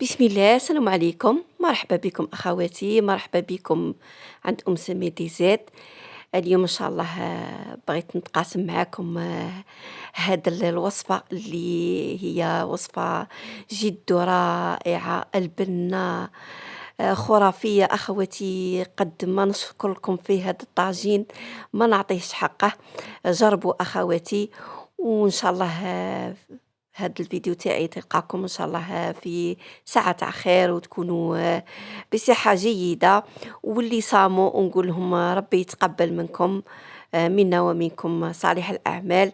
بسم الله، السلام عليكم. مرحبا بكم أخواتي، مرحبا بكم عند سمية دي زاد. اليوم إن شاء الله بغيت نتقاسم معاكم هاد الوصفة اللي هي وصفة جد رائعة، البنة خرافية أخواتي. قد ما نشكر لكم في هذا الطاجين ما نعطيهش حقه. جربوا أخواتي، وإن شاء الله هذا الفيديو تاعي تلقاكم ان شاء الله في ساعة تاع خير، وتكونوا بصحة جيدة. واللي صاموا ونقول لهم ربي يتقبل منكم، منا ومنكم صالح الأعمال.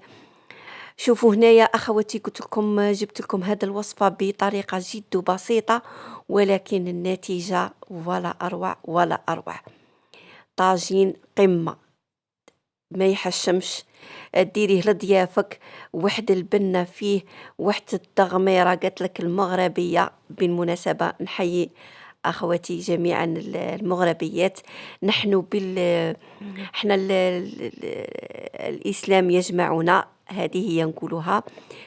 شوفوا هنايا أخواتي، قلت لكم جبت لكم هذا الوصفة بطريقة جد بسيطة، ولكن النتيجة ولا أروع ولا أروع. طاجين قمة ما يحشمش. ديريه لضيافك، واحد البنة فيه، واحد التغميرة قالت لك المغربية. بالمناسبة نحيي أخواتي جميعا المغربيات. نحن احنا الإسلام يجمعنا، هذه هي نقولها.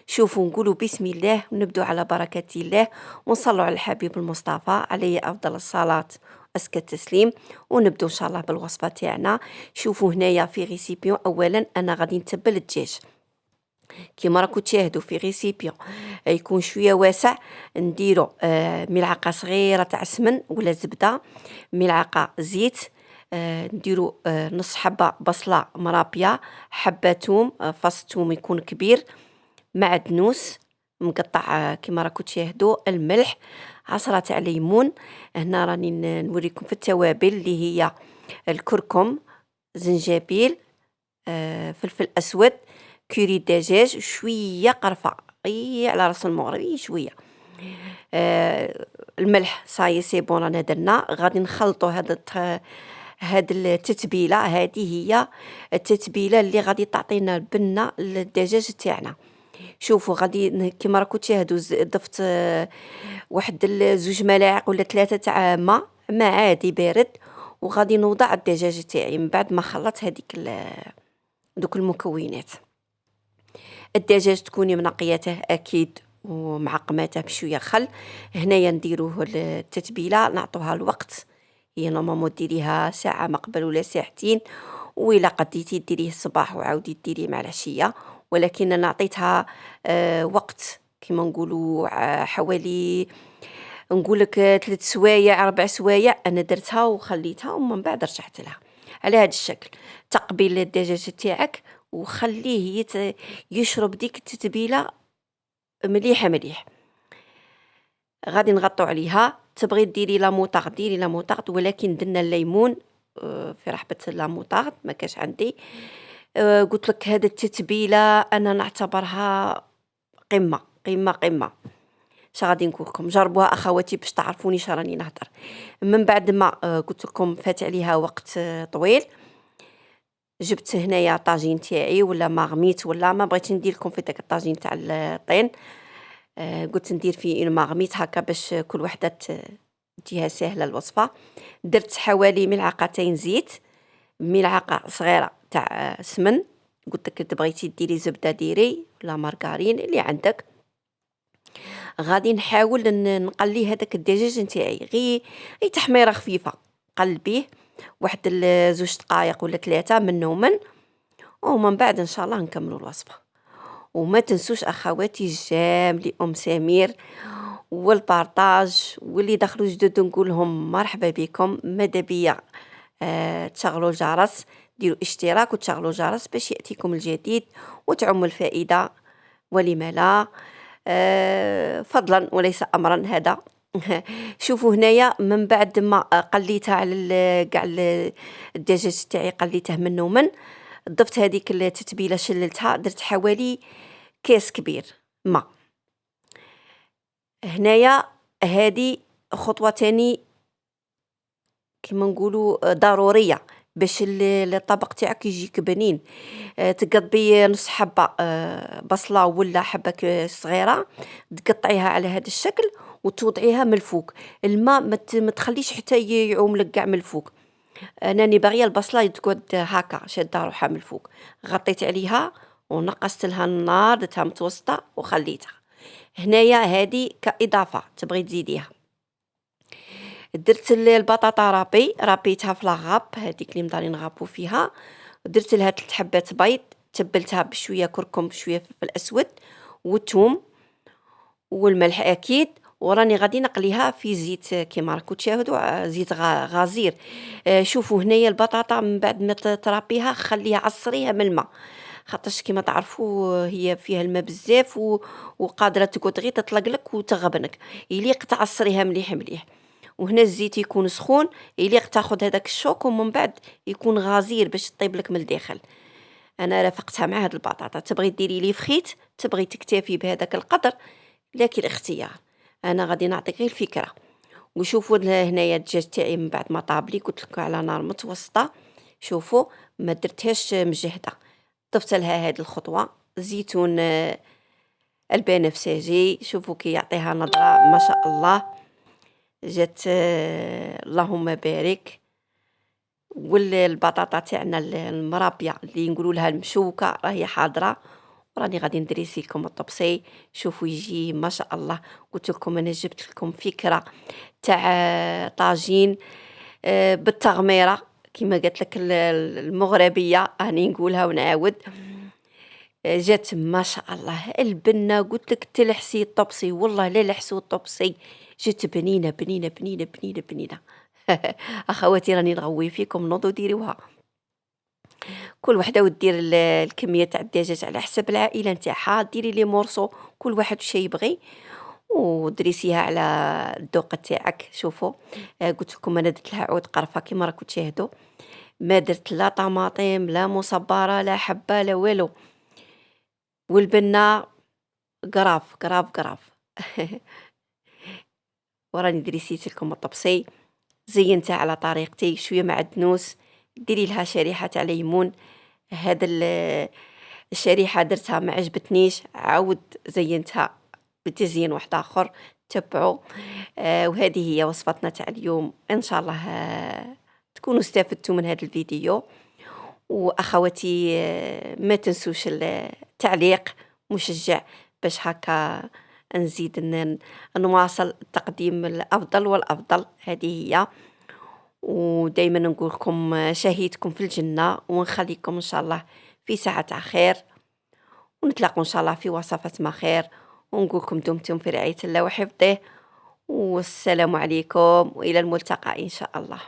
شوفوا، نقولوا بسم الله ونبدو على بركة الله، ونصلوا على الحبيب المصطفى عليه أفضل الصلاة أزكى التسليم، ونبدو ان شاء الله بالوصفه تاعنا. شوفوا هنايا في ريسيبيون، اولا انا غادي نتبل الدجاج كيما راكم تشاهدوا في ريسيبيون يكون شويه واسع. نديروا ملعقه صغيره تاع سمن ولا زبده، ملعقه زيت، نديروا نص حبه بصله مرابيه، حبه ثوم، فص ثوم يكون كبير، معدنوس مقطع كما راكم تشاهدوا، الملح، عصرة تاع ليمون. هنا راني نوريكم في التوابل اللي هي الكركم، زنجبيل، فلفل اسود، كوري دجاج، شويه قرفه على راس المغربي شويه، الملح. صاي سي بون، رانا درنا. غادي نخلطوا هاد التتبيله. هذه هي التتبيله اللي غادي تعطينا البنه للدجاج تاعنا. شوفوا غادي كيما راكم تشاهدوا ضفت واحد زوج ملاعق ولا ثلاثه تاع ماء عادي بارد، وغادي نوضع الدجاج تاعي من بعد ما خلطت هذيك دوك المكونات. الدجاج تكوني منقياته اكيد ومعقماته بشويه خل. هنايا نديروه التتبيله، نعطوها الوقت. هي نورمالمون ديريها ساعه ما قبل ولا ساعتين، وإلا قديتي ديريه الصباح وعاودي ديريه مع العشيه. ولكن انا عطيتها وقت كما نقولوا حوالي نقولك 3 سوايع 4 سوايع. انا درتها وخليتها ومن بعد رجعت لها على هذا الشكل. تقبيل الدجاج تاعك وخليه يشرب ديك التتبيله مليحه مليح. غادي نغطوا عليها. تبغي ديري لا موطارد ديري لا موطارد، ولكن درنا الليمون في رحبه لا موطارد ما كاش عندي. قلت لك هذا التتبيله انا نعتبرها قمه قمه قمه. اش غادي نقول لكم؟ جربوها اخواتي باش تعرفوني اش راني نهضر. من بعد ما قلت لكم فات عليها وقت طويل، جبت هنايا طاجين تاعي ولا ماغميت، ولا ما بغيت ندير لكم في داك الطاجين تاع الطين. قلت ندير فيه ماغميت هكا باش كل وحده تجيها سهله الوصفه. درت حوالي ملعقتين زيت، ملعقه صغيره تاع سمن. قلت لك تبغيتي ديري زبده ديري ولا مارغرين اللي عندك. غادي نحاول نقلي هذاك الدجاج نتاعي غير تحميره خفيفه. قلبيه واحد زوج دقائق ولا 3 من ومن بعد ان شاء الله نكملوا الوصفه. وما تنسوش اخواتي الجام سمير والبارطاج، واللي دخلوا جدد نقول لهم مرحبا بكم. ماذا بيا تشغلوا الجرس، ديروا اشتراك وتشغلوا الجرس باش ياتيكم الجديد وتعم الفائده، ولما لا. فضلا وليس امرا هذا. شوفوا هنايا من بعد ما قليتها على كاع الدجاج تاعي، قليته من ضفت هذيك التتبيله، شللتها، درت حوالي كاس كبير ماء. هنايا هذه خطوه تاني كما نقولوا ضروريه باش الطبق تاعك يجيك بنين. تقطبي نص حبه بصله ولا حبه صغيره، تقطعيها على هذا الشكل وتوضعيها من الفوق. الماء ما تخليش حتى يعوم لك كاع من الفوق. انني باغيه البصله تقعد هكا شاده روحها من الفوق. غطيت عليها ونقصت لها النار، درتها متوسطه وخليتها. هنايا هادي كإضافة تبغي تزيديها. درت البطاطا رابيتها في لاغاب هذيك اللي مدارين نغابو فيها، درت لها 3 حبات بيض، تبلتها بشويه كركم بشويه فلفل اسود والثوم والملح اكيد، وراني غادي نقليها في زيت كيما راكم تشاهدوا زيت غزير. شوفوا هنايا البطاطا من بعد ما ترابيها خليها عصريها من الماء، خاطرش كيما تعرفوا هي فيها الماء بزاف وقادره تقعد غير تطلق لك وتغبنك، يليق تعصريها مليح مليح. وهنا الزيت يكون سخون، يليق تاخذ هذاك الشوك ومن بعد يكون غزير باش طيب لك من الداخل. انا رافقتها مع هاد البطاطا، تبغي ديري لي فخيت تبغي تكتفي بهذاك القدر لكن الاختيار، انا غادي نعطيك غير الفكره. وشوفوا هنايا الدجاج تاعي من بعد ما طاب لي قلت لكم على نار متوسطه، شوفوا ما درتهاش مجهده، ضفت لها هذه الخطوه زيتون البنفسجي، شوفوا كي يعطيها نظره ما شاء الله جات اللهم بارك. والبطاطا تاعنا المرابيه اللي نقولوا لها المشوكه راهي حاضره، راني غادي ندريسي لكم الطبسي. شوفوا يجي ما شاء الله، قلت لكم انا جبت لكم فكره تاع طاجين بالتغميره كما قالت لك المغربيه، راني نقولها ونعاود جات ما شاء الله. البنه قلت لك تلحسي الطبسي، والله لا لحسوا الطبسي، جات بنينه بنينه بنينه بنينه بنينه. اخواتي راني نغوي فيكم، نوضوا ديروها كل وحده ودير الكميه تاع الدجاج على حسب العائله نتاعها، ديري لي مورسو كل واحد واش يبغي ودريسيها على الذوق تاعك. شوفوا قلت لكم انا درت لها عود قرفه كما راكم تشاهدوا، ما درت لا طماطم لا مصبره لا حبه لا والو، والبنه قراف قراف قراف. وراني دريسيت لكم الطبسي، زينتها على طريقتي، شويه معدنوس، ديري لها شريحه تاع ليمون. هذا الشريحه درتها ما عجبتنيش، عاود زينتها بتزيين واحد اخر، تبعوا. وهذه هي وصفتنا تاع اليوم، ان شاء الله تكونوا استفدتوا من هذا الفيديو. واخواتي ما تنسوش التعليق مشجع باش هكا نزيد نواصل التقديم الافضل والافضل. هذه هي، ودائما نقول لكم شهيتكم في الجنه، ونخليكم ان شاء الله في ساعه خير، ونتلاقوا ان شاء الله في وصفات ما خير، ونقول لكم دمتم في رعايه الله وحفظه، والسلام عليكم والى الملتقى ان شاء الله.